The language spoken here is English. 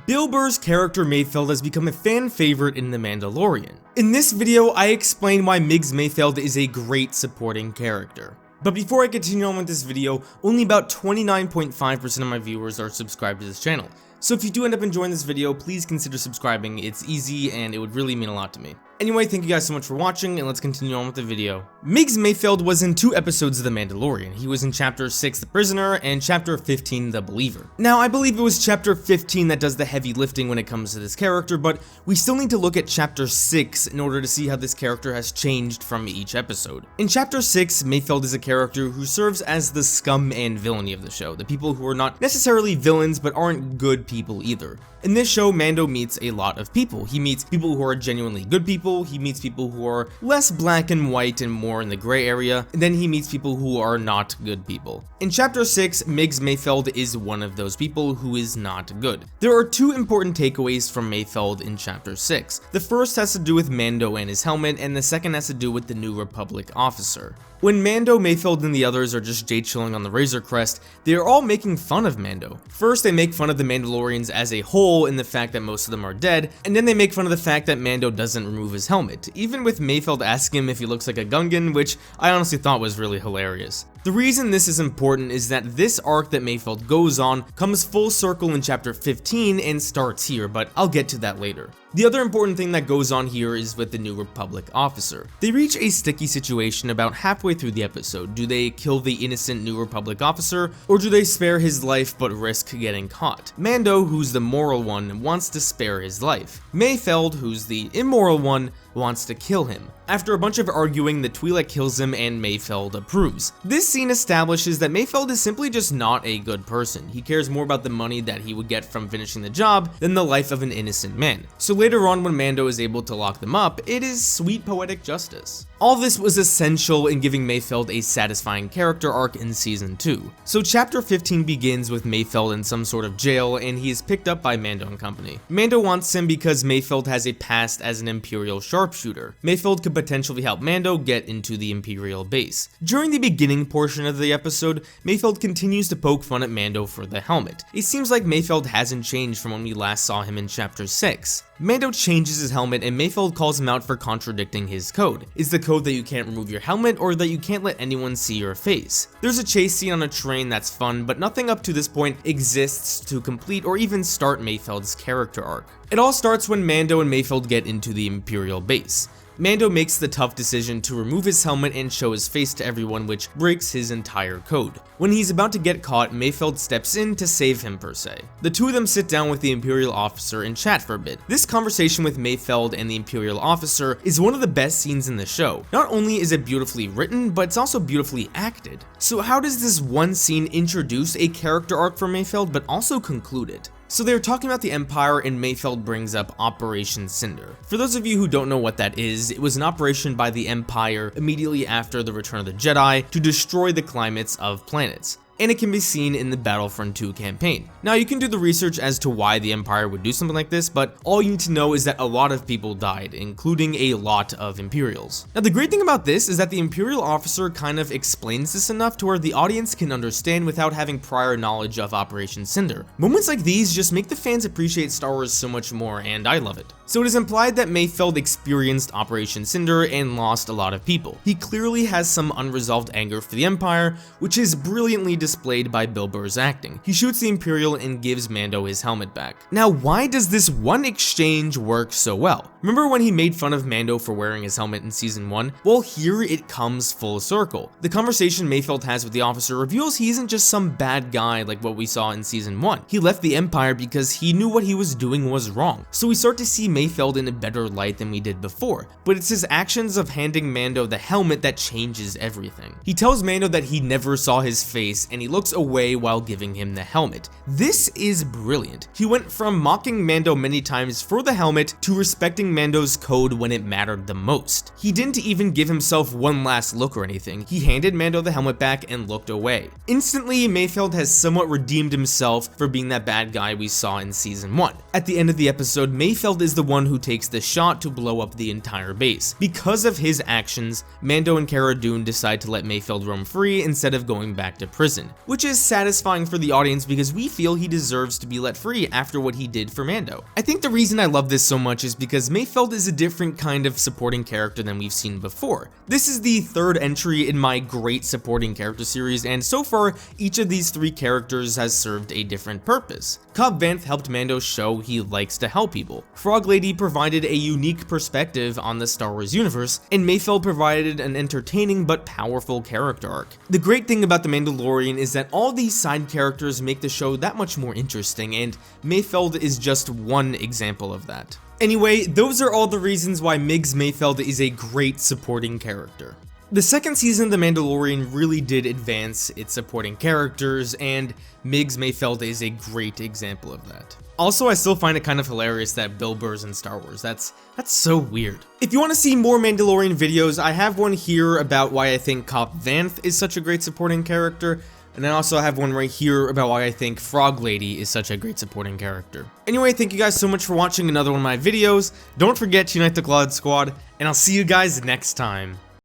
Bill Burr's character Mayfeld has become a fan favorite in The Mandalorian. In this video, I explain why Migs Mayfeld is a great supporting character. But before I continue on with this video, only about 29.5% of my viewers are subscribed to this channel. So if you do end up enjoying this video, please consider subscribing. It's easy and it would really mean a lot to me. Anyway, thank you guys so much for watching, and let's continue on with the video. Migs Mayfeld was in 2 episodes of The Mandalorian. He was in Chapter 6, The Prisoner, and Chapter 15, The Believer. Now, I believe it was Chapter 15 that does the heavy lifting when it comes to this character, but we still need to look at Chapter 6 in order to see how this character has changed from each episode. In Chapter 6, Mayfeld is a character who serves as the scum and villainy of the show, the people who are not necessarily villains but aren't good people either. In this show, Mando meets a lot of people. He meets people who are genuinely good people, he meets people who are less black and white and more in the gray area, and then he meets people who are not good people. In Chapter 6, Migs Mayfeld is one of those people who is not good. There are 2 important takeaways from Mayfeld in Chapter 6. The first has to do with Mando and his helmet, and the second has to do with the New Republic officer. When Mando, Mayfeld, and the others are just day-chilling on the Razor Crest, they are all making fun of Mando. First, they make fun of the Mandalorians as a whole in the fact that most of them are dead, and then they make fun of the fact that Mando doesn't remove his helmet, even with Mayfeld asking him if he looks like a Gungan, which I honestly thought was really hilarious. The reason this is important is that this arc that Mayfeld goes on comes full circle in Chapter 15 and starts here, but I'll get to that later. The other important thing that goes on here is with the New Republic officer. They reach a sticky situation about halfway through the episode. Do they kill the innocent New Republic officer, or do they spare his life but risk getting caught? Mando, who's the moral one, wants to spare his life. Mayfeld, who's the immoral one, wants to kill him. After a bunch of arguing, the Twi'lek kills him and Mayfeld approves. This scene establishes that Mayfeld is simply just not a good person. He cares more about the money that he would get from finishing the job than the life of an innocent man. So later on, when Mando is able to lock them up, it is sweet poetic justice. All this was essential in giving Mayfeld a satisfying character arc in Season 2. So Chapter 15 begins with Mayfeld in some sort of jail, and he is picked up by Mando and company. Mando wants him because Mayfeld has a past as an Imperial sharpshooter. Mayfeld could potentially help Mando get into the Imperial base. During the beginning portion of the episode, Mayfeld continues to poke fun at Mando for the helmet. It seems like Mayfeld hasn't changed from when we last saw him in Chapter 6. Mando changes his helmet and Mayfeld calls him out for contradicting his code. Is the code that you can't remove your helmet or that you can't let anyone see your face? There's a chase scene on a train that's fun, but nothing up to this point exists to complete or even start Mayfeld's character arc. It all starts when Mando and Mayfeld get into the Imperial base. Mando makes the tough decision to remove his helmet and show his face to everyone, which breaks his entire code. When he's about to get caught, Mayfeld steps in to save him per se. The 2 of them sit down with the Imperial officer and chat for a bit. This conversation with Mayfeld and the Imperial officer is one of the best scenes in the show. Not only is it beautifully written, but it's also beautifully acted. So how does this one scene introduce a character arc for Mayfeld but also conclude it? So they're talking about the Empire and Mayfeld brings up Operation Cinder. For those of you who don't know what that is, it was an operation by the Empire immediately after the Return of the Jedi to destroy the climates of planets. And it can be seen in the Battlefront 2 campaign. Now, you can do the research as to why the Empire would do something like this, but all you need to know is that a lot of people died, including a lot of Imperials. Now, the great thing about this is that the Imperial officer kind of explains this enough to where the audience can understand without having prior knowledge of Operation Cinder. Moments like these just make the fans appreciate Star Wars so much more, and I love it. So it is implied that Mayfeld experienced Operation Cinder and lost a lot of people. He clearly has some unresolved anger for the Empire, which is brilliantly displayed by Bill Burr's acting. He shoots the Imperial and gives Mando his helmet back. Now, why does this one exchange work so well? Remember when he made fun of Mando for wearing his helmet in Season 1? Well, here it comes full circle. The conversation Mayfeld has with the officer reveals he isn't just some bad guy like what we saw in Season 1. He left the Empire because he knew what he was doing was wrong. So we start to see Mayfeld in a better light than we did before, but it's his actions of handing Mando the helmet that changes everything. He tells Mando that he never saw his face and he looks away while giving him the helmet. This is brilliant. He went from mocking Mando many times for the helmet to respecting Mando's code when it mattered the most. He didn't even give himself one last look or anything. He handed Mando the helmet back and looked away. Instantly, Mayfeld has somewhat redeemed himself for being that bad guy we saw in Season 1. At the end of the episode, Mayfeld is the one who takes the shot to blow up the entire base. Because of his actions, Mando and Cara Dune decide to let Mayfeld roam free instead of going back to prison. prison, which is satisfying for the audience because we feel he deserves to be let free after what he did for Mando. I think the reason I love this so much is because Mayfeld is a different kind of supporting character than we've seen before. This is the third entry in my great supporting character series, and so far, each of these three characters has served a different purpose. Cobb Vanth helped Mando show he likes to help people. Frog Lady provided a unique perspective on the Star Wars universe, and Mayfeld provided an entertaining but powerful character arc. The great thing about The Mandalorian is that all these side characters make the show that much more interesting, and Mayfeld is just one example of that. Anyway, those are all the reasons why Migs Mayfeld is a great supporting character. The second season of The Mandalorian really did advance its supporting characters, and Migs Mayfeld is a great example of that. Also, I still find it kind of hilarious that Bill Burr's in Star Wars. That's so weird. If you want to see more Mandalorian videos, I have one here about why I think Cobb Vanth is such a great supporting character, and I also have one right here about why I think Frog Lady is such a great supporting character. Anyway, thank you guys so much for watching another one of my videos. Don't forget to unite the Glad Squad, and I'll see you guys next time.